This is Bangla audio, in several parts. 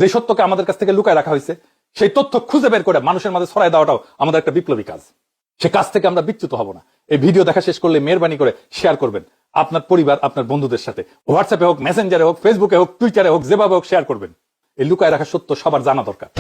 যে সত্যকে আমাদের কাছ থেকে লুকায় রাখা হয়েছে সেই তথ্য খুঁজে বের করে মানুষের মাঝে ছড়াই দেওয়াটাও আমাদের একটা বিপ্লবী কাজ। সে কাজ থেকে আমরা বিচ্যুত হব না। এই ভিডিও দেখা শেষ করলে মেহরবানি করে শেয়ার করবেন আপনার পরিবার, আপনার বন্ধুদের সাথে। হোয়াটসঅ্যাপে হোক, মেসেঞ্জারে হোক, ফেসবুকে হোক, টুইটারে হোক, যেভাবে হোক শেয়ার করবেন। এই লুকায় রাখা সত্য সবার জানা দরকার।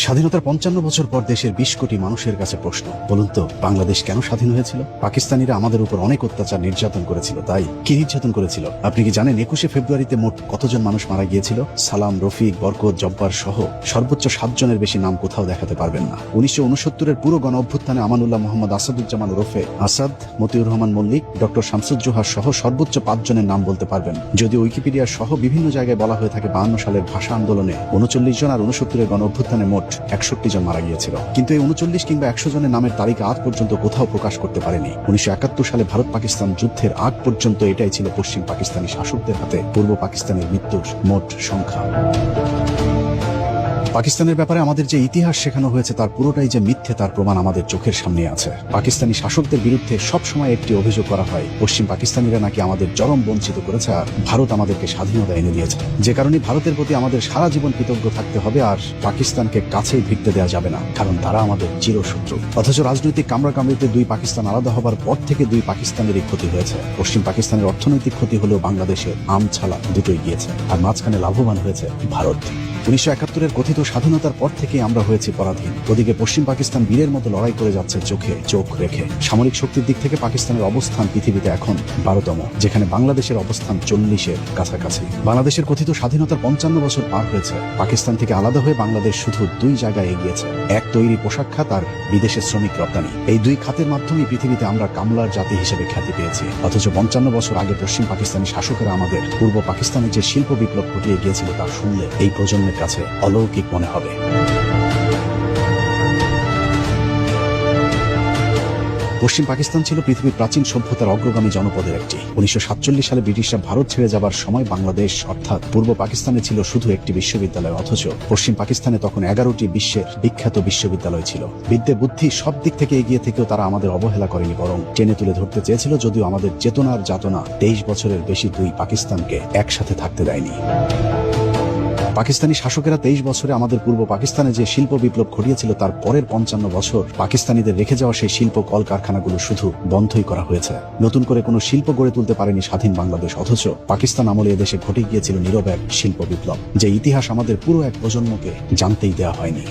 স্বাধীনতার 55 বছর পর দেশের 20 কোটি মানুষের কাছে প্রশ্ন, বলুন তো বাংলাদেশ কেন স্বাধীন হয়েছিল? পাকিস্তানিরা আমাদের উপর অনেক অত্যাচার নির্যাতন করেছিল। তাই কি নির্যাতন করেছিল আপনি কি জানেন? 21শে ফেব্রুয়ারিতে মোট কতজন মানুষ মারা গিয়েছিল? সালাম, রফিক, বরকত, জব্বার সহ সর্বোচ্চ 7 জনের বেশি নাম কোথাও দেখাতে পারবেন না। 1969-এর পুরো গণ অভ্যুত্থানে আমানুল্লাহ মোহাম্মদ আসাদুজ্জামান ওরফে আসাদ, মতিউর রহমান মল্লিক, ডক্টর শামসুজ্জোহা সহ সর্বোচ্চ 5 জনের নাম বলতে পারবেন। যদিও উইকিপিডিয়া সহ বিভিন্ন জায়গায় বলা হয়ে থাকে 52 সালের ভাষা আন্দোলনে 39 জন আর 69-এর গণ অভ্যুত্থানে মোট 61 জন মারা গিয়েছিল। কিন্তু এই 39 কিংবা 100 জনের নামের তালিকা আজ পর্যন্ত কোথাও প্রকাশ করতে পারেনি। 1971 সালে ভারত পাকিস্তান যুদ্ধের আগ পর্যন্ত এটাই ছিল পশ্চিম পাকিস্তানি শাসকদের হাতে পূর্ব পাকিস্তানের মৃত্যুর মোট সংখ্যা। পাকিস্তানের ব্যাপারে আমাদের যে ইতিহাস শেখানো হয়েছে তার পুরোটাই যে মিথ্যে তার প্রমাণ আমাদের চোখের সামনে আছে। পাকিস্তানি শাসকদের বিরুদ্ধে সবসময় একটি অভিযোগ করা হয়, পশ্চিম পাকিস্তানিরা নাকি আমাদের চরম বঞ্চিত করেছে আর ভারত আমাদেরকে স্বাধীনতা এনে দিয়েছে। যে কারণে ভারতের প্রতি আমাদের সারা জীবন কৃতজ্ঞ থাকতে হবে আর পাকিস্তানকে কাছেই ভিড়তে দেওয়া যাবে না, কারণ তারা আমাদের চিরশত্রু। অথচ রাজনৈতিক কামড়াকামড়িতে 2 পাকিস্তান আলাদা হবার পর থেকে 2 পাকিস্তানেরই ক্ষতি হয়েছে। পশ্চিম পাকিস্তানের অর্থনৈতিক ক্ষতি হলেও বাংলাদেশের আম ছালা দুটোই গিয়েছে, আর মাঝখানে লাভবান হয়েছে ভারত। 1971-এর কথিত স্বাধীনতার পর থেকে আমরা হয়েছি পরাধীন। ওদিকে পশ্চিম পাকিস্তান বীরের মতো লড়াই করে যাচ্ছে চোখে চোখ রেখে। সামরিক শক্তির দিক থেকে পাকিস্তানের অবস্থান পৃথিবীতে এখন 12তম, যেখানে বাংলাদেশের অবস্থান 40-এর কাছাকাছি। বাংলাদেশের কথিত স্বাধীনতার 55 বছর পার হয়েছে। পাকিস্তান থেকে আলাদা হয়ে বাংলাদেশ শুধু 2 জায়গায় এগিয়েছে, এক তৈরি পোশাক খাত আর বিদেশে শ্রমিক রপ্তানি। এই 2 খাতের মাধ্যমে পৃথিবীতে আমরা কামলার জাতি হিসেবে খ্যাতি পেয়েছি। অথচ 55 বছর আগে পশ্চিম পাকিস্তানি শাসকেরা আমাদের পূর্ব পাকিস্তানের যে শিল্প বিপ্লব ঘটিয়ে গিয়েছিল তা শুনলে এই প্রজন্মের কাছে অলৌকিক মনে হবে। পশ্চিম পাকিস্তান ছিল পৃথিবীর প্রাচীন সভ্যতার অগ্রগামী জনপদের একটি। 1947 সালে ব্রিটিশরা ভারত ছেড়ে যাবার সময় বাংলাদেশ অর্থাৎ পূর্ব পাকিস্তানে ছিল শুধু একটি বিশ্ববিদ্যালয়, অথচ পশ্চিম পাকিস্তানে তখন 11টি বিশ্বের বিখ্যাত বিশ্ববিদ্যালয় ছিল। বিদ্যে বুদ্ধি সব দিক থেকে এগিয়ে থেকেও তারা আমাদের অবহেলা করেনি, বরং টেনে তুলে ধরতে চেয়েছিল। যদিও আমাদের চেতনার যাতনা 23 বছরের বেশি 2 পাকিস্তানকে একসাথে থাকতে দেয়নি। পাকিস্তানি শাসকেরা 23 বছরে আমাদের পূর্ব পাকিস্তানে যে শিল্প বিপ্লব ঘটিয়েছিল তার পরের 55 বছর পাকিস্তানিদের রেখে যাওয়া সেই শিল্প কলকারখানাগুলো শুধু বন্ধই করা হয়েছে। নতুন করে কোনো শিল্প গড়ে তুলতে পারেনি স্বাধীন বাংলাদেশ। অথচ পাকিস্তান আমলে এদেশে ঘটে গিয়েছিল নীরব এক শিল্প বিপ্লব, যে ইতিহাস আমাদের পুরো এক প্রজন্মকে জানতেই দেওয়া হয়নি।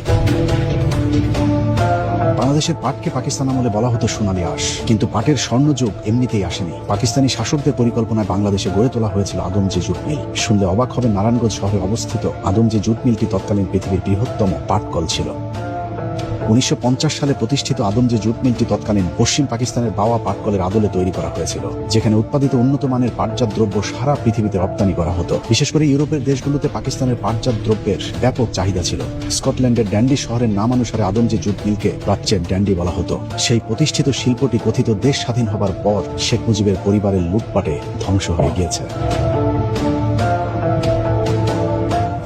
বাংলাদেশের পাটকে পাকিস্তান আমলে বলা হতো সোনালী আঁশ, কিন্তু পাটের স্বর্ণযুগ এমনিতেই আসেনি। পাকিস্তানি শাসকদের পরিকল্পনায় বাংলাদেশে গড়ে তোলা হয়েছিল আদমজি জুট মিল। শুনলে অবাক হবে, নারায়ণগঞ্জ শহরে অবস্থিত আদমজি জুট মিলটি তৎকালীন পৃথিবীর বৃহত্তম পাটকল ছিল। 1950 সালে প্রতিষ্ঠিত আদমজি জুট মিলটি তৎকালীন পশ্চিম পাকিস্তানের বাওয়া পাটকলের আদলে তৈরি করা হয়েছিল, যেখানে উৎপাদিত উন্নত মানের পাটজাত দ্রব্য সারা পৃথিবীতে রপ্তানি করা হতো। বিশেষ করে ইউরোপের দেশগুলোতে পাকিস্তানের পাটজাত দ্রব্যের ব্যাপক চাহিদা ছিল। স্কটল্যান্ডের ড্যান্ডি শহরের নাম অনুসারে আদমজি জুট মিলকে প্রাচ্যের ড্যান্ডি বলা হতো। সেই প্রতিষ্ঠিত শিল্পটি কথিত দেশ স্বাধীন হবার পর শেখ মুজিবের পরিবারের লুটপাটে ধ্বংস হয়ে গিয়েছে।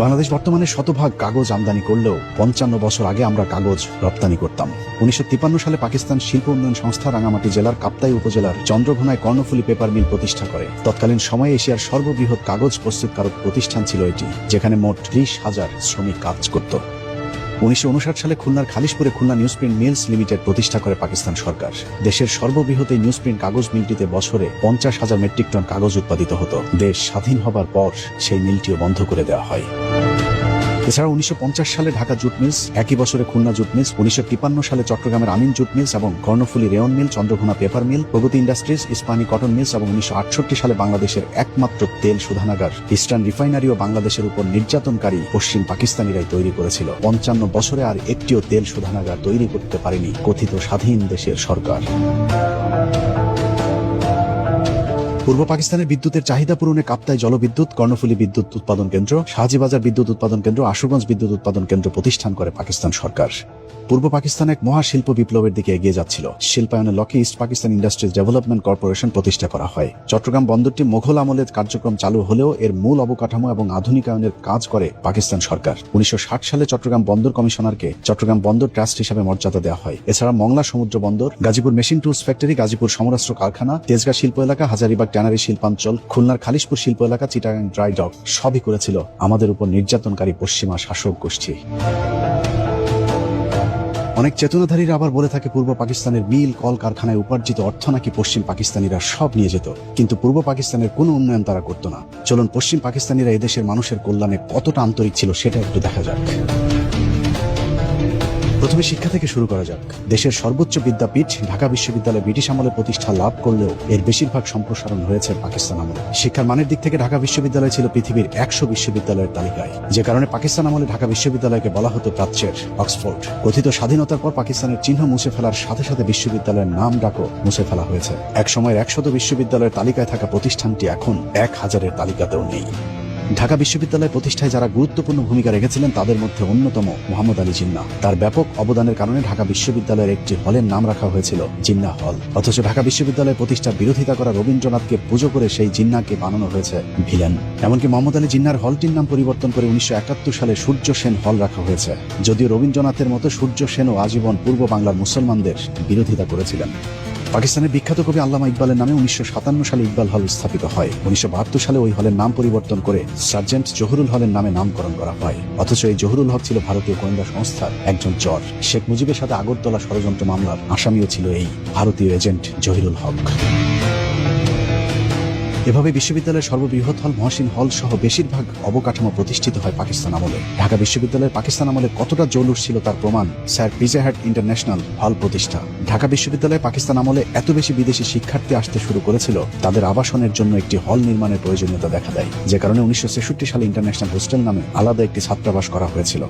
বাংলাদেশ বর্তমানে শতভাগ কাগজ আমদানি করলেও 55 বছর আগে আমরা কাগজ রপ্তানি করতাম। 1953 সালে পাকিস্তান শিল্প উন্নয়ন সংস্থা রাঙামাটি জেলার কাপ্তাই উপজেলার চন্দ্রঘোনায় কর্ণফুলী পেপার মিল প্রতিষ্ঠা করে। তৎকালীন সময়ে এশিয়ার সর্ববৃহৎ কাগজ প্রস্তুতকারক প্রতিষ্ঠান ছিল এটি, যেখানে মোট 30,000 শ্রমিক কাজ করত। 1959 সালে খুলনার খালিশপুরে খুলনা নিউজপ্রিন্ট মিলস লিমিটেড প্রতিষ্ঠা করে পাকিস্তান সরকার। দেশের সর্ববৃহৎ এই নিউজপ্রিন্ট কাগজ মিলটিতে বছরে 50,000 মেট্রিক টন কাগজ উৎপাদিত হতো। দেশ স্বাধীন হবার পর সেই মিলটিও বন্ধ করে দেওয়া হয়। এছাড়া 1950 সালে ঢাকা জুট মিলস, একই বছরে খুলনা জুট মিলস, 1953 সালে চট্টগ্রামের আমিন জুট মিলস এবং কর্ণফুলী রেয়ন মিল, চন্দ্রঘোনা পেপার মিল, প্রগতি ইন্ডাস্ট্রিজ, ইস্পানি কটন মিলস এবং 1968 সালে বাংলাদেশের একমাত্র তেল শোধনাগার ইস্টার্ন রিফাইনারিও বাংলাদেশের উপর নির্যাতনকারী পশ্চিম পাকিস্তানিরাই তৈরি করেছিল। 55 বছরে আর একটিও তেল শোধনাগার তৈরি করতে পারেনি কথিত স্বাধীন দেশের সরকার। পূর্ব পাকিস্তানের বিদ্যুতের চাহিদা পূরণে কাপ্তাই জলবিদ্যুৎ, কর্ণফুলী বিদ্যুৎ উৎপাদন কেন্দ্র, শাহজিবাজার বিদ্যুৎ উৎপাদন কেন্দ্র, আশুগঞ্জ বিদ্যুৎ উৎপাদন কেন্দ্র প্রতিষ্ঠান করে পাকিস্তান সরকার। পূর্ব পাকিস্তান এক মহাশিল্প বিপ্লবের দিকে এগিয়ে যাচ্ছিল। শিল্পায়নে লক্ষ্যে east Pakistan industries development corporation প্রতিষ্ঠা করা হয়। চট্টগ্রাম বন্দরটি মোঘল আমলের কার্যক্রম চালু হলেও এর মূল অবকাঠামো এবং আধুনিকায়নের কাজ করে পাকিস্তান সরকার। 1960 সালে চট্টগ্রাম বন্দর কমিশনারকে চট্টগ্রাম বন্দর ট্রাস্ট হিসেবে মর্যাদা দেওয়া হয়। এছাড়া মংলা সমুদ্র বন্দর, Gazipur machine tools factory, Gazipur সমরাস্ত্র কারখানা, তেজগাঁ শিল্প এলাকা, হাজারীবাগ ট্যানারি শিল্পাঞ্চল, খুলনার খালিশপুর শিল্প এলাকা, চিটাগাং ড্রাই ডক সবই করেছিল আমাদের উপর নির্যাতনকারী পশ্চিমা শাসক গোষ্ঠী। অনেক চেতনাধারীরা আবার বলে থাকে পূর্ব পাকিস্তানের মিল কল কারখানায় উপার্জিত অর্থ নাকি পশ্চিম পাকিস্তানিরা সব নিয়ে যেত, কিন্তু পূর্ব পাকিস্তানের কোনো উন্নয়ন তারা করত না। চলুন পশ্চিম পাকিস্তানিরা এদেশের মানুষের কল্যাণে কতটা আন্তরিক ছিল সেটা একটু দেখা যাক। প্রথমে শিক্ষা থেকে শুরু করা যাক। দেশের সর্বোচ্চ বিদ্যাপীঠ ঢাকা বিশ্ববিদ্যালয় ব্রিটিশ আমলে প্রতিষ্ঠা লাভ করলেও এর বেশিরভাগ সম্প্রসারণ হয়েছে পাকিস্তান আমলে। শিক্ষার মানের দিক থেকে ঢাকা বিশ্ববিদ্যালয় ছিল পৃথিবীর 100 বিশ্ববিদ্যালয়ের তালিকায়, যে কারণে পাকিস্তান আমলে ঢাকা বিশ্ববিদ্যালয়কে বলা হতো প্রাচ্যের অক্সফোর্ড। কথিত স্বাধীনতার পর পাকিস্তানের চিহ্ন মুছে ফেলার সাথে সাথে বিশ্ববিদ্যালয়ের নাম ডাকও মুছে ফেলা হয়েছে। এক সময়ের 100 বিশ্ববিদ্যালয়ের তালিকায় থাকা প্রতিষ্ঠানটি এখন 1000-এর তালিকাতেও নেই। ঢাকা বিশ্ববিদ্যালয় প্রতিষ্ঠায় যারা গুরুত্বপূর্ণ ভূমিকা রেখেছিলেন তাদের মধ্যে অন্যতম মোহাম্মদ আলী জিন্নাহ। তার ব্যাপক অবদানের কারণে ঢাকা বিশ্ববিদ্যালয়ের একটি হলের নাম রাখা হয়েছিল জিন্নাহ হল। অথচ ঢাকা বিশ্ববিদ্যালয় প্রতিষ্ঠার বিরোধিতা করা রবীন্দ্রনাথকে পুজো করে সেই জিন্নাহকে বানানো হয়েছে ভিলেন। এমনকি মোহাম্মদ আলী জিন্নাহর হলটির নাম পরিবর্তন করে 1971 সালে সূর্য সেন হল রাখা হয়েছে, যদিও রবীন্দ্রনাথের মতো সূর্য সেনও আজীবন পূর্ব বাংলার মুসলমানদের বিরোধিতা করেছিলেন। পাকিস্তানের বিখ্যাত কবি আল্লামা ইকবালের নামে 1957 সালে ইকবাল হল স্থাপিত হয়। 1972 সালে ওই হলের নাম পরিবর্তন করে সার্জেন্ট জহুরুল হলের নামে নামকরণ করা হয়। অথচ এই জহুরুল হক ছিল ভারতীয় গোয়েন্দা সংস্থার একজন চর। শেখ মুজিবের সাথে আগরতলা ষড়যন্ত্র মামলার আসামিও ছিল এই ভারতীয় এজেন্ট জহিরুল হক। এভাবে বিশ্ববিদ্যালয়ের সর্ববৃহৎ হল মহসিন হল সহ বেশিরভাগ অবকাঠামো প্রতিষ্ঠিত হয় পাকিস্তান আমলে। ঢাকা বিশ্ববিদ্যালয়ের পাকিস্তান আমলে কতটা জৌলুস ছিল তার প্রমাণ স্যার পিজে হাট ইন্টারন্যাশনাল হল প্রতিষ্ঠা। ঢাকা বিশ্ববিদ্যালয়ে পাকিস্তান আমলে এত বেশি বিদেশি শিক্ষার্থী আসতে শুরু করেছিল, তাদের আবাসনের জন্য একটি হল নির্মাণের প্রয়োজনীয়তা দেখা দেয়, যে কারণে 1963 সালে ইন্টারন্যাশনাল হোস্টেল নামে আলাদা একটি ছাত্রাবাস করা হয়েছিল।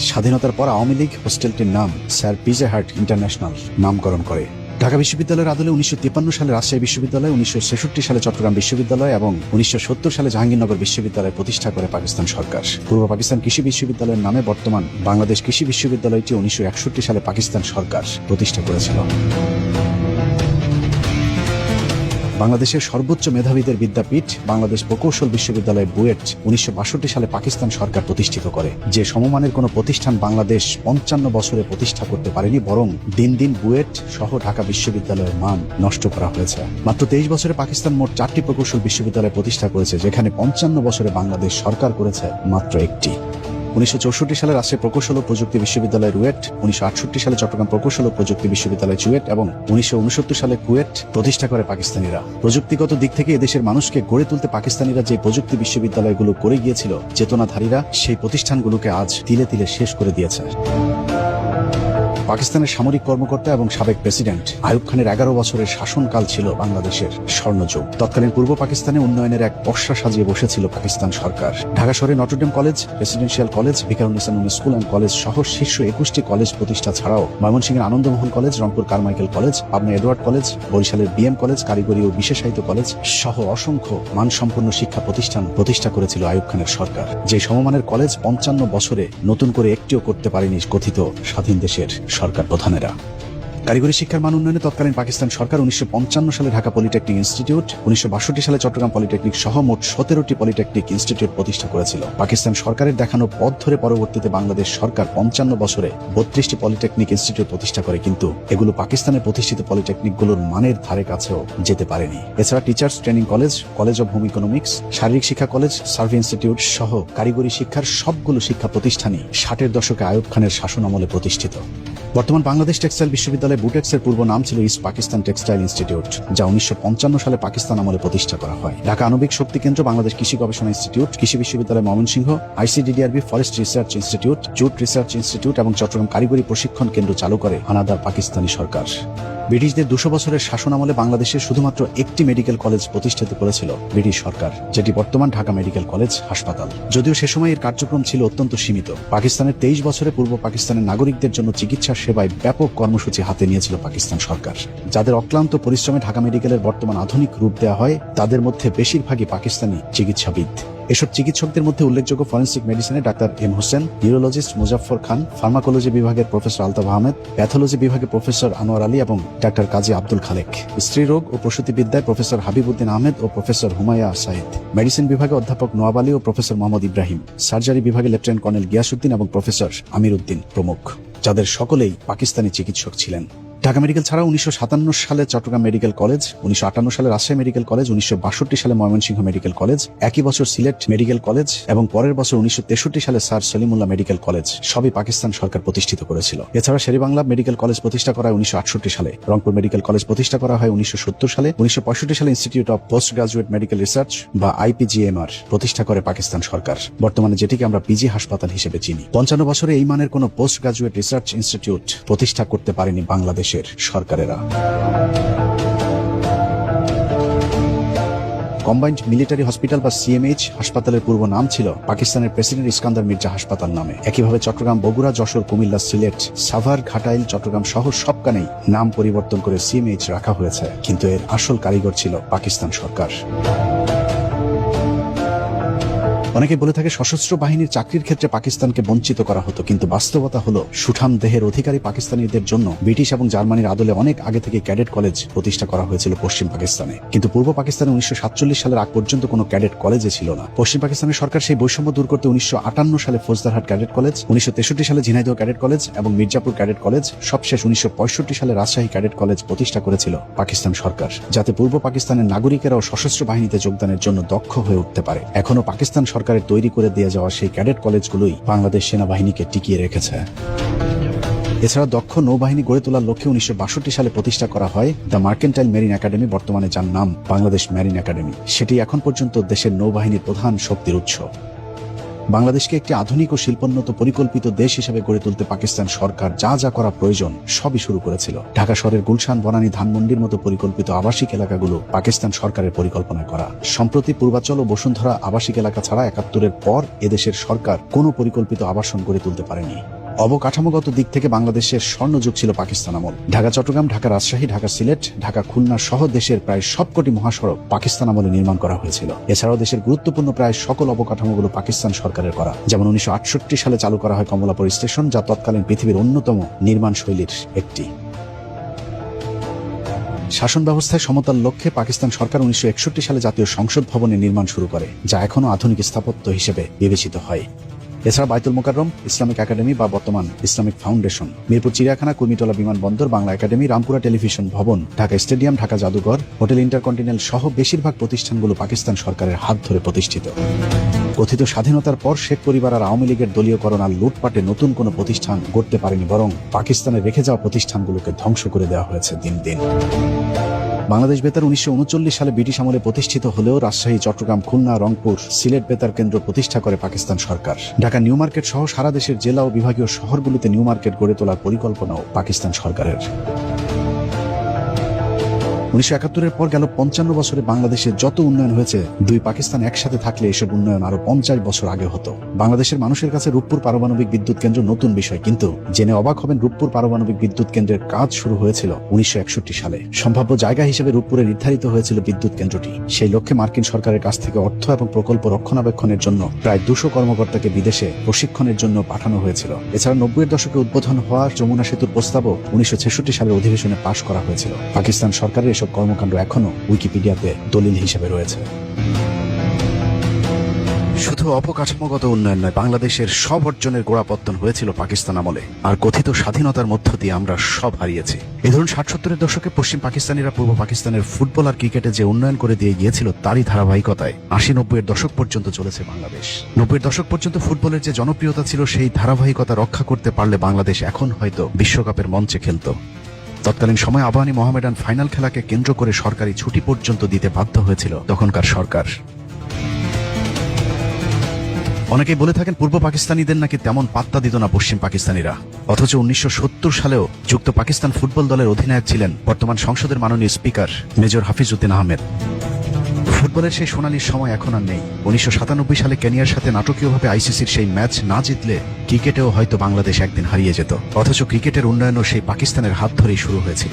স্বাধীনতার পর আওয়ামী লীগ হোস্টেলটির নাম স্যার পিজে হাট ইন্টারন্যাশনাল নামকরণ করে। ঢাকা বিশ্ববিদ্যালয়ের আদলে 1953 সালে রাজশাহী বিশ্ববিদ্যালয়, 1966 সালে চট্টগ্রাম বিশ্ববিদ্যালয় এবং 1970 সালে জাহাঙ্গীরনগর বিশ্ববিদ্যালয় প্রতিষ্ঠা করে পাকিস্তান সরকার। পূর্ব পাকিস্তান কৃষি বিশ্ববিদ্যালয়ের নামে বর্তমান বাংলাদেশ কৃষি বিশ্ববিদ্যালয়টি 1961 সালে পাকিস্তান সরকার প্রতিষ্ঠা করেছিল। বাংলাদেশের সর্বোচ্চ মেধাবীদের বিদ্যাপীঠ বাংলাদেশ প্রকৌশল বিশ্ববিদ্যালয় বুয়েট 1962 সালে পাকিস্তান সরকার প্রতিষ্ঠিত করে। যে সমমানের কোনো প্রতিষ্ঠান বাংলাদেশ 55 বছরে প্রতিষ্ঠা করতে পারেনি, বরং দিন দিন বুয়েট সহ ঢাকা বিশ্ববিদ্যালয়ের মান নষ্ট করা হয়েছে। মাত্র 23 বছরে পাকিস্তান মোট 4টি প্রকৌশল বিশ্ববিদ্যালয় প্রতিষ্ঠা করেছে, যেখানে 55 বছরে বাংলাদেশ সরকার করেছে মাত্র একটি। 1964 সালে রাজশাহী প্রকৌশল ও প্রযুক্তি বিশ্ববিদ্যালয় রুয়েট, 1968 সালে চট্টগ্রাম প্রকৌশল ও প্রযুক্তি বিশ্ববিদ্যালয় চুয়েট এবং 1969 সালে কুয়েট প্রতিষ্ঠা করে পাকিস্তানিরা। প্রযুক্তিগত দিক থেকে এদেশের মানুষকে গড়ে তুলতে পাকিস্তানিরা যে প্রযুক্তি বিশ্ববিদ্যালয়গুলো করে গিয়েছিল, চেতনাধারীরা সেই প্রতিষ্ঠানগুলোকে আজ তিলে তিলে শেষ করে দিয়েছে। পাকিস্তানের সামরিক কর্মকর্তা এবং সাবেক প্রেসিডেন্ট আইয়ুব খানের 11 বছরের শাসনকাল ছিল বাংলাদেশের স্বর্ণযুগ। তৎকালীন পূর্ব পাকিস্তানে উন্নয়নের এক পসরা সাজিয়ে বসেছিল পাকিস্তান সরকার। ঢাকা শহরে Notre Dame college, residential college, Viqarunnisa Noon school and college সহ শীর্ষ 21টি কলেজ প্রতিষ্ঠা ছাড়াও ময়মনসিংহের Ananda Mohan college, Rangpur Carmichael college, Pabna Edward college, বরিশালের বিএম কলেজ, কারিগরি ও বিশেষায়িত কলেজ সহ অসংখ্য মানসম্পন্ন শিক্ষা প্রতিষ্ঠান প্রতিষ্ঠা করেছিল আইয়ুব খানের সরকার। যে সমমানের কলেজ 55 বছরে নতুন করে একটিও করতে পারেনি কথিত স্বাধীন দেশের সরকার প্রধানেরা। কারিগরি শিক্ষার মান উন্নয়নে তৎকালীন পাকিস্তান সরকার 1955 সালে ঢাকা পলিটেকনিক ইনস্টিটিউট, 1962 সালে চট্টগ্রাম পলিটেকনিক সহ মোট 17টি পলিটেকনিক ইনস্টিটিউট প্রতিষ্ঠা করেছিল। পাকিস্তান সরকারের দেখানো পথ ধরে পরবর্তীতে বাংলাদেশ সরকার 55 বছরে 32টি পলিটেকনিক ইনস্টিটিউট প্রতিষ্ঠা করে, কিন্তু এগুলো পাকিস্তানের প্রতিষ্ঠিত পলিটেকনিকগুলোর মানের ধারে কাছেও যেতে পারেনি। এছাড়া teachers training college, college of home economics, শারীরিক শিক্ষা কলেজ, সার্ভে ইনস্টিটিউট সহ কারিগরি শিক্ষার সবগুলো শিক্ষা প্রতিষ্ঠানই 60-এর দশকে আইয়ুব খানের শাসন আমলে প্রতিষ্ঠিত। বর্তমান বাংলাদেশ টেক্সটাইল বিশ্ববিদ্যালয় বুটেক্সের পূর্ব নাম ছিল ইস্ট পাকিস্তান টেক্সটাইল ইনস্টিটিউট, যা 1955 সালে পাকিস্তান আমলে প্রতিষ্ঠা করা হয়। ঢাকা আণবিক শক্তি কেন্দ্র, বাংলাদেশ কৃষি গবেষণা ইনস্টিটিউট, কৃষি বিশ্ববিদ্যালয় Mymensingh, ICDDRB forest research institute, jute research institute এবং চট্টগ্রাম কারিগরি প্রশিক্ষণ কেন্দ্র চালু করে হানাদার পাকিস্তানি সরকার। ব্রিটিশদের 200 বছরের শাসন আমলে বাংলাদেশে শুধুমাত্র একটি মেডিকেল কলেজ প্রতিষ্ঠিত করেছিল ব্রিটিশ সরকার, যেটি বর্তমান ঢাকা মেডিকেল কলেজ হাসপাতাল। যদিও সে সময় এর কার্যক্রম ছিল অত্যন্ত সীমিত। পাকিস্তানের 23 বছরে পূর্ব পাকিস্তানের নাগরিকদের জন্য চিকিৎসা সেবায় ব্যাপক কর্মসূচি হাতে নিয়েছিল পাকিস্তান সরকার। যাদের অক্লান্ত পরিশ্রমে ঢাকা মেডিকেলের বর্তমান আধুনিক রূপ দেওয়া হয়, তাদের মধ্যে বেশিরভাগই পাকিস্তানি চিকিৎসাবিদ। এসব চিকিৎসকদের মধ্যে উল্লেখযোগ্য ফরেন্সিক মেডিসিনে doctor M Hossain, neurologist Muzaffar Khan, pharmacology বিভাগের প্রফেসর আলতাফ আহমেদ, প্যাথোলজি বিভাগে প্রফেসর আনোয়ার আলী এবং ডাক্তার কাজী আব্দুল খালেক, স্ত্রীরোগ ও প্রসূতিবিদ্যায় প্রফেসর হাবিবউদ্দিন আহমেদ ও প্রফেসর হুমায়া সাইদ, মেডিসিন বিভাগে অধ্যাপক নোয়াব আলী ও প্রফেসর মোহাম্মদ ইব্রাহিম, সার্জারি বিভাগে লেফটেন্যান্ট কর্নেল গিয়াসউদ্দিন এবং প্রফেসর আমির উদ্দিন প্রমুখ, যাদের সকলেই পাকিস্তানি চিকিৎসক ছিলেন। ঢাকা মেডিকেল ছাড়াও 1957 সালে চট্টগ্রাম মেডিকেল কলেজ, 1958 সালে রাজশাহী মেডিকেল কলেজ, 1962 সালে ময়মনসিংহ মেডিকেল কলেজ, একই বছর সিলেট মেডিকেল কলেজ এবং পরের বছর 1963 সালে স্যার সলিমুল্লাহ মেডিকেল কলেজ সবই পাকিস্তান সরকার প্রতিষ্ঠিত করেছিল। এছাড়া শেরেবাংলা মেডিকেল কলেজ প্রতিষ্ঠা করা হয় 1968 সালে, রংপুর মেডিকেল কলেজ প্রতিষ্ঠা করা হয় 1970 সালে, 1965 সালে institute of post graduate medical research বা IPGMR প্রতিষ্ঠা করে পাকিস্তান সরকার, বর্তমানে যেটিকে আমরা পিজি হাসপাতাল হিসেবে চিনি। 55 বছরে এই মানের কোন পোস্ট গ্রাজুয়েট রিসার্চ ইনস্টিটিউট প্রতিষ্ঠা করতে পারেনি বাংলাদেশের সরকারেরা। কম্বাইন্ড মিলিটারি হসপিটাল বা CMH হাসপাতালের পূর্ব নাম ছিল পাকিস্তানের প্রেসিডেন্ট ইস্কান্দার মির্জা হাসপাতাল নামে। একইভাবে চট্টগ্রাম, বগুড়া, যশোর, কুমিল্লা, সিলেট, সাভার, ঘাটাইল, চট্টগ্রাম সহ সবখানেই নাম পরিবর্তন করে CMH রাখা হয়েছে, কিন্তু এর আসল কারিগর ছিল পাকিস্তান সরকার। অনেকে বলে থাকে সশস্ত্র বাহিনীর চাকরির ক্ষেত্রে পাকিস্তানকে বঞ্চিত করা হতো, কিন্তু বাস্তবতা হলো সুঠাম দেহের অধিকারী পাকিস্তানিদের জন্য ব্রিটিশ এবং জার্মানির আদলে অনেক আগে থেকে ক্যাডেট কলেজ প্রতিষ্ঠা করা হয়েছিল পশ্চিম পাকিস্তানে, কিন্তু পূর্ব পাকিস্তানে 1947 সালের আগ পর্যন্ত কোনো ক্যাডেট কলেজে ছিল না। পশ্চিম পাকিস্তানের সরকার সেই বৈষম্য দূর করতে 1958 সালে ফৌজদারহাট ক্যাডেট কলেজ, 1963 সালে ঝিনাইদহ ক্যাডেট কলেজ এবং মির্জাপুর ক্যাডেট কলেজ, সবশেষ 1965 সালে রাজশাহী ক্যাডেট কলেজ প্রতিষ্ঠা করেছিল পাকিস্তান সরকার, যাতে পূর্ব পাকিস্তানের নাগরিকেরাও সশস্ত্র বাহিনীতে যোগদানের জন্য দক্ষ হয়ে উঠতে পারে। এখনো পাকিস্তান সরকারের তৈরি করে দিয়ে যাওয়া সেই ক্যাডেট কলেজগুলোই বাংলাদেশ সেনাবাহিনীকে টিকিয়ে রেখেছে। এছাড়া দক্ষ নৌবাহিনী গড়ে তোলার লক্ষ্যে 1962 সালে প্রতিষ্ঠা করা হয় দ্য মার্কেন্টাইল মেরিন একাডেমি, বর্তমানে যার নাম বাংলাদেশ মেরিন একাডেমি। সেটি এখন পর্যন্ত দেশের নৌবাহিনীর প্রধান শক্তির উৎস। বাংলাদেশকে একটি আধুনিক ও শিল্পোন্নত পরিকল্পিত দেশ হিসেবে গড়ে তুলতে পাকিস্তান সরকার যা যা করা প্রয়োজন সবই শুরু করেছিল। ঢাকা শহরের গুলশান, বনানী, ধানমন্ডির মতো পরিকল্পিত আবাসিক এলাকাগুলো পাকিস্তান সরকারের পরিকল্পনায় করা। সম্প্রতি পূর্বাচল ও বসুন্ধরা আবাসিক এলাকা ছাড়া 71-এর পর এদেশের সরকার কোনো পরিকল্পিত আবাসন গড়ে তুলতে পারেনি। অবকাঠামোগত দিক থেকে বাংলাদেশের স্বর্ণযুগ ছিল পাকিস্তান আমল। ঢাকা চট্টগ্রাম, ঢাকা রাজশাহী, ঢাকা সিলেট, ঢাকা খুলনা সহ দেশের প্রায় সবকটি মহাসড়ক পাকিস্তান আমলে নির্মাণ করা হয়েছিল। এছাড়াও দেশের গুরুত্বপূর্ণ প্রায় সকল অবকাঠামোগুলো পাকিস্তান সরকারের করা, যেমন 1968 সালে চালু করা হয় কমলাপুর স্টেশন, যা তৎকালীন পৃথিবীর অন্যতম নির্মাণ শৈলীর একটি। শাসন ব্যবস্থায় সমতার লক্ষ্যে পাকিস্তান সরকার 1961 সালে জাতীয় সংসদ ভবনের নির্মাণ শুরু করে, যা এখনো আধুনিক স্থাপত্য হিসেবে বিবেচিত হয়। এছাড়া বাইতুল মোকাররম, ইসলামিক একাডেমি বা বর্তমান ইসলামিক ফাউন্ডেশন, মিরপুর চিড়িয়াখানা, কুর্মিটোলা বিমানবন্দর, বাংলা একাডেমি, রামপুরা টেলিভিশন ভবন, ঢাকা স্টেডিয়াম, ঢাকা জাদুঘর, হোটেল ইন্টারকন্টিনেন্টাল সহ বেশিরভাগ প্রতিষ্ঠানগুলো পাকিস্তান সরকারের হাত ধরে প্রতিষ্ঠিত। কথিত স্বাধীনতার পর শেখ পরিবার আর আওয়ামী লীগের দলীয়করণ আর লুটপাটে নতুন কোনো প্রতিষ্ঠান গড়তে পারেনি, বরং পাকিস্তানে রেখে যাওয়া প্রতিষ্ঠানগুলোকে ধ্বংস করে দেওয়া হয়েছে দিন দিন। বাংলাদেশ বেতার 1939 সালে ব্রিটিশ আমলে প্রতিষ্ঠিত হলেও রাজশাহী, চট্টগ্রাম, খুলনা, রংপুর, সিলেট বেতার কেন্দ্র প্রতিষ্ঠা করে পাকিস্তান সরকার। ঢাকা নিউ মার্কেট সহ সারা দেশের জেলা ও বিভাগীয় শহরগুলিতে নিউ মার্কেট গড়ে তোলার পরিকল্পনাও পাকিস্তান সরকারের। 1971-এর পর গেল 55 বছরে বাংলাদেশের যত উন্নয়ন হয়েছে, দুই পাকিস্তান একসাথে থাকলে এসব উন্নয়ন আরো 50 বছর আগে হতো। বাংলাদেশের মানুষের কাছে রূপপুর পারমাণবিক বিদ্যুৎ কেন্দ্র নতুন বিষয়, কিন্তু জেনে অবাক হবেন রূপপুর পারমাণবিক বিদ্যুৎ কেন্দ্রের কাজ শুরু হয়েছিল 1961 সালে। সম্ভাব্য জায়গা হিসেবে রূপপুরে নির্ধারিত হয়েছিল বিদ্যুৎ কেন্দ্রটি। সেই লক্ষ্যে মার্কিন সরকারের কাছ থেকে অর্থ এবং প্রকল্প রক্ষণাবেক্ষণের জন্য প্রায় 200 কর্মকর্তাকে বিদেশে প্রশিক্ষণের জন্য পাঠানো হয়েছিল। এছাড়া 90-এর দশকে উদ্বোধন হওয়া যমুনা সেতুর প্রস্তাবও 1966 সালের অধিবেশনে পাশ করা হয়েছিল। পাকিস্তান সরকারের এসব কর্মকাণ্ড এখনো উইকিপিডিয়াতে দলিল হিসেবে রয়েছে। শুধু অবকাঠামোগত উন্নয়ন নয়, বাংলাদেশের সব অর্জনের গোড়াপত্তন হয়েছিল পাকিস্তান আমলে, আর কথিত স্বাধীনতার মধ্য দিয়ে আমরা সব হারিয়েছি। এই ধরুন 60-70-এর দশকে পশ্চিম পাকিস্তানিরা পূর্ব পাকিস্তানের ফুটবল আর ক্রিকেটে যে উন্নয়ন করে দিয়ে গিয়েছিল, তারই ধারাবাহিকতায় 80-90-এর দশক পর্যন্ত চলেছে বাংলাদেশ। 90-এর দশক পর্যন্ত ফুটবলের যে জনপ্রিয়তা ছিল, সেই ধারাবাহিকতা রক্ষা করতে পারলে বাংলাদেশ এখন হয়তো বিশ্বকাপের মঞ্চে খেলত। তৎকালীন সময় আবাহনী মোহামেডান ফাইনাল খেলাকে কেন্দ্র করে সরকারি ছুটি পর্যন্ত দিতে বাধ্য হয়েছিল তখনকার সরকার। অনেকেই বলে থাকেন পূর্ব পাকিস্তানিদের নাকি তেমন পাত্তা দিত না পশ্চিম পাকিস্তানিরা, অথচ 1970 সালেও যুক্ত পাকিস্তান ফুটবল দলের অধিনায়ক ছিলেন বর্তমান সংসদের মাননীয় স্পিকার মেজর হাফিজউদ্দিন আহমেদ। ফুটবলের সেই সোনালির সময় এখন আর নেই। 1997 সালে কেনিয়ার সাথে নাটকীয়ভাবে আইসিসির সেই ম্যাচ না জিতলে ক্রিকেটেও হয়তো বাংলাদেশ একদিন হারিয়ে যেত, অথচ ক্রিকেটের উন্নয়নও সেই পাকিস্তানের হাত ধরেই শুরু হয়েছিল।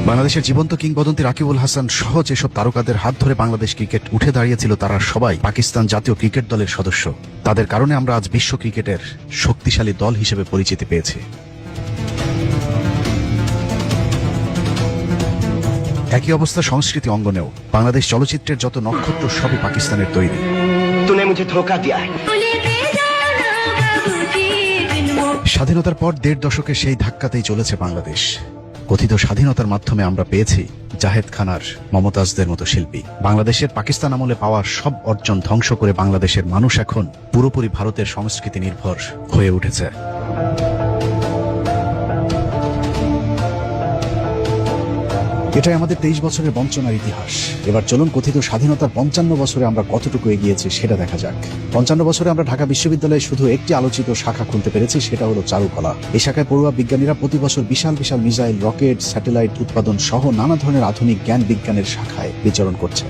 বাংলাদেশের জীবন্ত কিংবদন্তি রাকিবুল হাসান সহ যেসব তারকাদের হাত ধরে বাংলাদেশ ক্রিকেট উঠে দাঁড়িয়েছিল, তারা সবাই পাকিস্তান জাতীয় ক্রিকেট দলের সদস্য। তাদের কারণে আমরা আজ বিশ্ব ক্রিকেটের শক্তিশালী দল হিসেবে পরিচিতি পেয়েছি। একই অবস্থা সংস্কৃতি অঙ্গনেও। বাংলাদেশ চলচ্চিত্রের যত নক্ষত্র সবই পাকিস্তানের তৈরি। স্বাধীনতার পর ১.৫ দশকের সেই ধাক্কাতেই চলেছে বাংলাদেশ। কথিত স্বাধীনতার মাধ্যমে আমরা পেয়েছি জাহেদ খানার, মমতাজদের মতো শিল্পী। বাংলাদেশের পাকিস্তান আমলে পাওয়া সব অর্জন ধ্বংস করে বাংলাদেশের মানুষ এখন পুরোপুরি ভারতের সংস্কৃতি নির্ভর হয়ে উঠেছে। এটাই আমাদের ২৩ বছরের বঞ্চনার ইতিহাস। এবার চলুন কথিত স্বাধীনতার ৫৫ বছরে আমরা কতটুকু এগিয়েছি সেটা দেখা যাক। ৫৫ বছরে আমরা ঢাকা বিশ্ববিদ্যালয়ে শুধু একটি আলোচিত শাখা খুলতে পেরেছি, সেটা হলো চারুকলা। এই শাখায় পড়ুয়া বিজ্ঞানীরা প্রতি বছর বিশাল বিশাল মিসাইল, রকেট, স্যাটেলাইট উৎপাদন সহ নানা ধরনের আধুনিক জ্ঞান বিজ্ঞানের শাখায় বিচরণ করছে।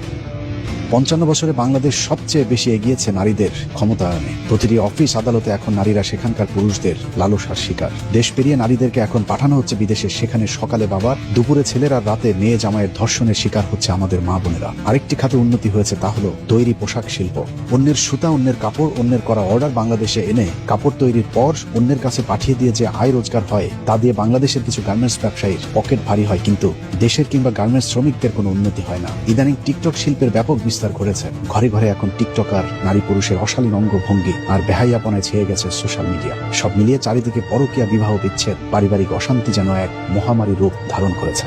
৫৫ বছরে বাংলাদেশ সবচেয়ে বেশি এগিয়েছে নারীদের ক্ষমতায়নে। প্রতিটি অফিস আদালতে এখন নারীরা সেখানকার পুরুষদের লালসার শিকার। দেশ পেরিয়ে নারীদেরকে এখন পাঠানো হচ্ছে বিদেশে, সেখানে সকালে বাবার, দুপুরে ছেলের আর রাতে মেয়ে জামাইয়ের ধর্ষণের শিকার হচ্ছে আমাদের মা বোনেরা। আরেকটি খাতে উন্নতি হয়েছে, তা হলো তৈরি পোশাক শিল্প। অন্যের সুতা, অন্যের কাপড়, অন্যের করা অর্ডার বাংলাদেশে এনে কাপড় তৈরির পর অন্যের কাছে পাঠিয়ে দিয়ে যে আয় রোজগার হয়, তা দিয়ে বাংলাদেশের কিছু গার্মেন্টস ব্যবসায়ীর পকেট ভারী হয়, কিন্তু দেশের কিংবা গার্মেন্টস শ্রমিকদের কোনো উন্নতি হয় না। ইদানিং টিকটক শিল্পের ব্যাপক বিস্তার করেছে। ঘরে ঘরে এখন টিকটকার, নারী পুরুষের অশালীন অঙ্গভঙ্গি আর বেহাইয়াপনায় ছেয়ে গেছে সোশ্যাল মিডিয়া। সব মিলিয়ে চারিদিকে পরকীয়া, বিবাহ বিচ্ছেদ, পারিবারিক অশান্তি যেন এক মহামারী রূপ ধারণ করেছে।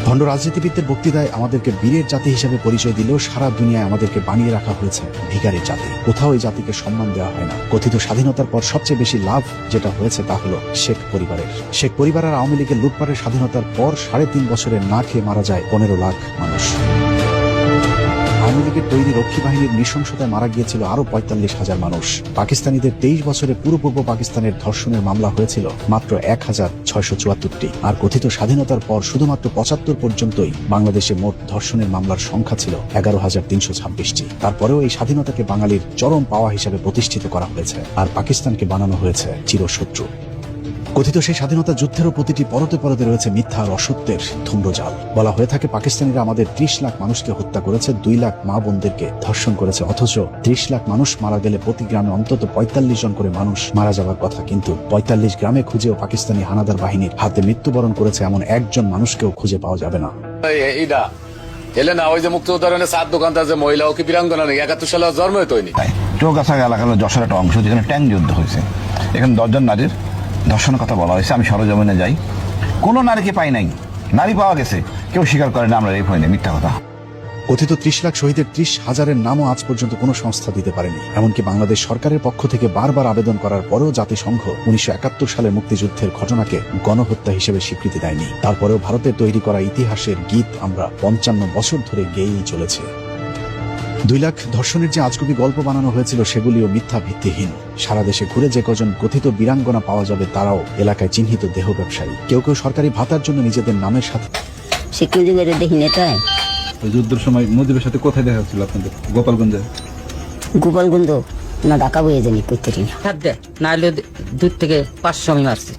ভণ্ড রাজনীতিবিদদের বক্তৃতায় আমাদেরকে বীরের জাতি হিসেবে পরিচয় দিলেও সারা দুনিয়ায় আমাদেরকে বানিয়ে রাখা হয়েছে ভিখারির জাতি। কোথাও এই জাতিকে সম্মান দেওয়া হয় না। কথিত স্বাধীনতার পর সবচেয়ে বেশি লাভ যেটা হয়েছে তা হলো শেখ পরিবারের। শেখ পরিবার আর আওয়ামী লীগের লুটপাটের স্বাধীনতার পর ৩.৫ বছরে না খেয়ে মারা যায় ১৫ লাখ মানুষ। আওয়ামী লীগের তৈরি রক্ষী বাহিনীর নৃশংসতায় মারা গিয়েছিল আরো ৪৫,০০০ মানুষ। পাকিস্তানিদের ২৩ বছরে পুরো পূর্ব পাকিস্তানের ধর্ষণের মামলা হয়েছিল মাত্র ১,৬৭৪টি। আর কথিত স্বাধীনতার পর শুধুমাত্র ৭৫ পর্যন্তই বাংলাদেশে মোট ধর্ষণের মামলার সংখ্যা ছিল ১১,৩২৬টি। তারপরেও এই স্বাধীনতাকে বাঙালির চরম পাওয়া হিসাবে প্রতিষ্ঠিত করা হয়েছে, আর পাকিস্তানকে বানানো হয়েছে চিরশত্রু। কথিত সেই স্বাধীনতা যুদ্ধেরও প্রতিটি পরতে পরতে রয়েছে মিথ্যা আর অসত্যের ধূম্রজাল। বলা হয়ে থাকে পাকিস্তানিরা আমাদের ৩০ লাখ মানুষকে হত্যা করেছে, ২ লাখ মা বোনদেরকে ধর্ষণ করেছে, অথচ ৩০ লাখ মানুষ মারা গেলে প্রতি গ্রামে অন্তত ৪৫ জন করে মানুষ মারা যাওয়ার কথা, কিন্তু ৪৫ গ্রামে খুঁজেও পাকিস্তানি হানাদার বাহিনীর হাতে মৃত্যুবরণ করেছে এমন একজন মানুষকেও খুঁজে পাওয়া যাবে না। এলে না ওই যে মুক্ত উদাহরণে ৭ দোকানদার যে মহিলা ও কি বীরাঙ্গনা নেই, ৭১ সালে জন্ম হয়নি। চৌগাছা এলাকা হলো যশোর একটা অংশ, যেখানে ট্যাঙ্ক যুদ্ধ হয়েছে। এখানে ১০ জন নারীর ধর্ষণের কথা বলা হয়েছে। আমি সরজমিনে যাই, কোনো নারীকে পাই নাই। নারী পাওয়া গেছে, কেউ স্বীকার করে না আমরা রেপ হয়নি, মিথ্যা কথা। কথিত ৩০ লাখ শহীদের ৩০,০০০-এর নামও আজ পর্যন্ত কোনো সংস্থা দিতে পারেনি। এমনকি বাংলাদেশ সরকারের পক্ষ থেকে বারবার আবেদন করার পরেও জাতিসংঘ ১৯৭১ সালের মুক্তিযুদ্ধের ঘটনাকে গণহত্যা হিসেবে স্বীকৃতি দেয়নি। তারপরেও ভারতের তৈরি করা ইতিহাসের গীত আমরা ৫৫ বছর ধরে গেয়েই চলেছি। ২ লাখ ধর্ষণের যে আজগুবি গল্প বানানো হয়েছিল, সেগুলিও মিথ্যা, ভিত্তিহীন। সারা দেশে ঘুরে যে কজন কথিত বীরাঙ্গনা পাওয়া যাবে, তারাও এলাকায় চিহ্নিত দেহ ব্যবসায়ী। কেউ কেউ সরকারি ভাতার জন্য নিজেদের নামের সাথে স্বীকৃতি মেরে দেখি নেতায়। যুদ্ধের সময় মুজিবের সাথে কোথায় দেখা হচ্ছিল আপনাদের? গোপালগঞ্জে। গোপালগঞ্জ না ঢাকা বয়ে জানি প্রত্যেকদিন হাত দেয়, নাহলে দূর থেকে ৫০০ আমি মারছি।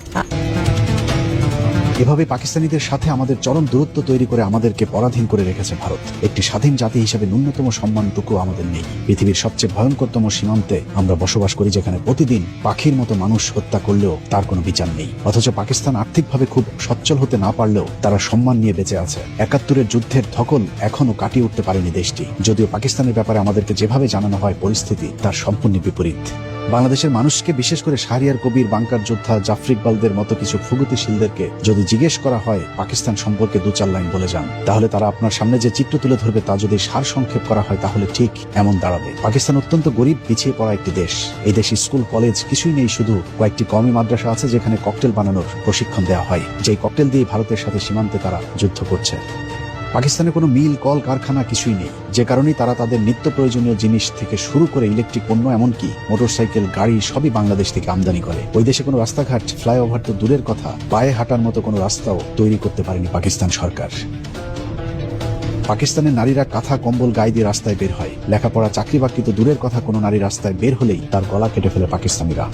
এভাবে পাকিস্তানিদের সাথে আমাদের চরম দূরত্ব তৈরি করে আমাদেরকে পরাধীন করে রেখেছে ভারত। একটি স্বাধীন জাতি হিসেবে ন্যূনতম সম্মানটুকু আমাদের নেই। পৃথিবীর সবচেয়ে ভয়ঙ্করতম সীমান্তে আমরা বসবাস করি, যেখানে প্রতিদিন পাখির মতো মানুষ হত্যা করলেও তার কোনো বিচার নেই। অথচ পাকিস্তান আর্থিকভাবে খুব সচ্ছল হতে না পারলেও তারা সম্মান নিয়ে বেঁচে আছে। ৭১-এর যুদ্ধের ধকল এখনো কাটিয়ে উঠতে পারেনি দেশটি। যদিও পাকিস্তানের ব্যাপারে আমাদেরকে যেভাবে জানানো হয়, পরিস্থিতি তার সম্পূর্ণ বিপরীত। বাংলাদেশের মানুষকে, বিশেষ করে শাহরিয়ার কবির, বাংকার যোদ্ধা, জাফর ইকবালদের মতো কিছু প্রগতিশীলদেরকে যদি জিজ্ঞেস করা হয় পাকিস্তান সম্পর্কে ২-৪ লাইন বলে যান, তাহলে তারা আপনার সামনে যে চিত্র তুলে ধরবে তা যদি সার সংক্ষেপ করা হয়, তাহলে ঠিক এমন দাঁড়াবে। পাকিস্তান অত্যন্ত গরিব, পিছিয়ে পড়া একটি দেশ। এই দেশে স্কুল, কলেজ কিছুই নেই, শুধু কয়েকটি কওমি মাদ্রাসা আছে যেখানে ককটেল বানানোর প্রশিক্ষণ দেওয়া হয়, যেই ককটেল দিয়ে ভারতের সাথে সীমান্তে তারা যুদ্ধ করছে। পাকিস্তানে কোনো মিল, কল কারখানা কিছুই নেই, যে কারণেই তারা তাদের নিত্য প্রয়োজনীয় জিনিস থেকে শুরু করে ইলেকট্রিক পণ্য, এমনকি মোটরসাইকেল, গাড়ি সবই বাংলাদেশ থেকে আমদানি করে। ওই দেশে কোনো রাস্তাঘাট, ফ্লাইওভার তো দূরের কথা, পায়ে হাঁটার মতো কোনো রাস্তাও তৈরি করতে পারেনি পাকিস্তান সরকার। পাকিস্তানের নারীরা কাঁথা কম্বল গায়ে দিয়ে রাস্তায় বের হয়। লেখাপড়া, চাকরি বাকরি তো দূরের কথা, কোনো নারী রাস্তায় বের হলেই তার গলা কেটে ফেলে পাকিস্তানিরা।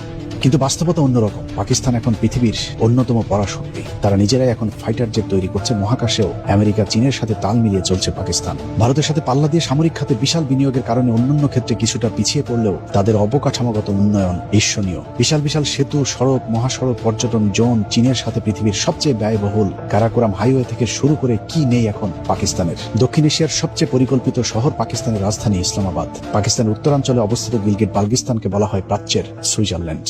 কিন্তু বাস্তবতা অন্যরকম। পাকিস্তান এখন পৃথিবীর অন্যতম পরাশক্তি। তারা নিজেরাই এখন ফাইটার জেট তৈরি করছে। মহাকাশেও আমেরিকা, চীনের সাথে তাল মিলিয়ে চলছে পাকিস্তান। ভারতের সাথে পাল্লা দিয়ে সামরিক খাতে বিশাল বিনিয়োগের কারণে অন্যান্য ক্ষেত্রে কিছুটা পিছিয়ে পড়লেও তাদের অবকাঠামোগত উন্নয়ন ঈর্ষণীয়। বিশাল বিশাল সেতু, সড়ক, মহাসড়ক, পর্যটন জোন, চীনের সাথে পৃথিবীর সবচেয়ে ব্যয়বহুল কারাকোরাম হাইওয়ে থেকে শুরু করে কি নেই এখন পাকিস্তানের। দক্ষিণ এশিয়ার সবচেয়ে পরিকল্পিত শহর পাকিস্তানের রাজধানী ইসলামাবাদ। পাকিস্তানের উত্তরাঞ্চলে অবস্থিত গিলগিট বাল্টিস্তানকে বলা হয় প্রাচ্যের সুইজারল্যান্ড।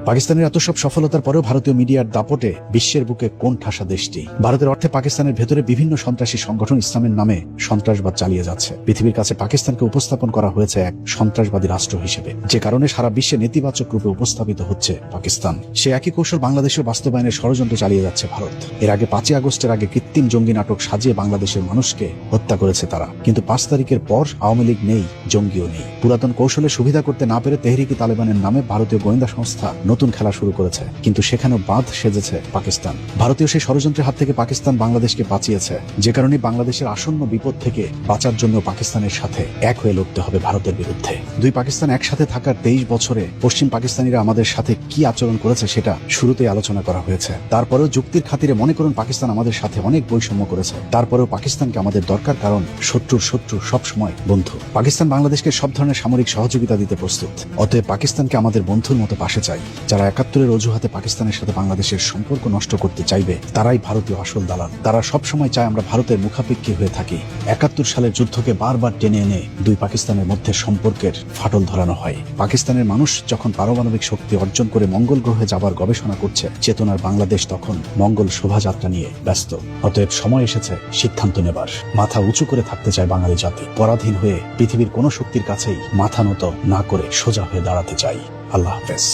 পাকিস্তানের এত সব সফলতার পরেও ভারতীয় মিডিয়ার দাপটে বিশ্বের বুকে কোন ঠাসা দেশটি। ভারতের অর্থে পাকিস্তানের ভেতরে বিভিন্ন সন্ত্রাসী সংগঠন ইসলামের নামে সন্ত্রাসবাদ চালিয়ে যাচ্ছে। পৃথিবীর কাছে পাকিস্তানকে উপস্থাপন করা হয়েছে এক সন্ত্রাসবাদী রাষ্ট্র হিসেবে, যে কারণে সারা বিশ্বে নেতিবাচক রূপে উপস্থাপিত হচ্ছে পাকিস্তান। সে একই কৌশল বাংলাদেশের বাস্তবায়নের ষড়যন্ত্র চালিয়ে যাচ্ছে ভারত। এর আগে 5ই আগস্টের আগে কৃত্রিম জঙ্গি নাটক সাজিয়ে বাংলাদেশের মানুষকে হত্যা করেছে তারা, কিন্তু 5 তারিখের পর আওয়ামী লীগ নেই, জঙ্গিও নেই। পুরাতন কৌশলে সুবিধা করতে না পেরে তেহরিকি তালেবানের নামে ভারতীয় গোয়েন্দা সংস্থা নতুন খেলা শুরু করেছে, কিন্তু সেখানেও বাঁধ সেজেছে পাকিস্তান। ভারতীয় সেই ষড়যন্ত্রের হাত থেকে পাকিস্তান বাংলাদেশকে বাঁচিয়েছে, যে কারণে বাংলাদেশের আসন্ন বিপদ থেকে বাঁচার জন্য পাকিস্তানের সাথে এক হয়ে লড়তে হবে ভারতের বিরুদ্ধে। দুই পাকিস্তান একসাথে থাকার 23 বছরে পশ্চিম পাকিস্তানিরা আমাদের সাথে কি আচরণ করেছে সেটা শুরুতেই আলোচনা করা হয়েছে। তারপরেও যুক্তির খাতিরে মনে করুন পাকিস্তান আমাদের সাথে অনেক বৈষম্য করেছে, তারপরেও পাকিস্তানকে আমাদের দরকার, কারণ শত্রুর শত্রু সবসময় বন্ধু। পাকিস্তান বাংলাদেশকে সব ধরনের সামরিক সহযোগিতা দিতে প্রস্তুত, অতএব পাকিস্তানকে আমাদের বন্ধুর মতো পাশে চাই। যারা 71-এর অজুহাতে পাকিস্তানের সাথে বাংলাদেশের সম্পর্ক নষ্ট করতে চাইবে তারাই ভারতীয় আসল দালাল। তারা সবসময় চায় আমরা ভারতের মুখাপেক্ষী হয়ে থাকি। 71 সালের যুদ্ধকে বারবার টেনে এনে দুই পাকিস্তানের মধ্যে সম্পর্কের ফাটল ধরানো হয়। পাকিস্তানের মানুষ যখন পারমাণবিক শক্তি অর্জন করে মঙ্গল গ্রহে যাবার গবেষণা করছে, চেতনার বাংলাদেশ তখন মঙ্গল শোভাযাত্রা নিয়ে ব্যস্ত। অতএব সময় এসেছে সিদ্ধান্ত নেবার। মাথা উঁচু করে থাকতে চায় বাঙালি জাতি, পরাধীন হয়ে পৃথিবীর কোনো শক্তির কাছেই মাথা নত না করে সোজা হয়ে দাঁড়াতে চাই। আল্লাহ হাফেজ।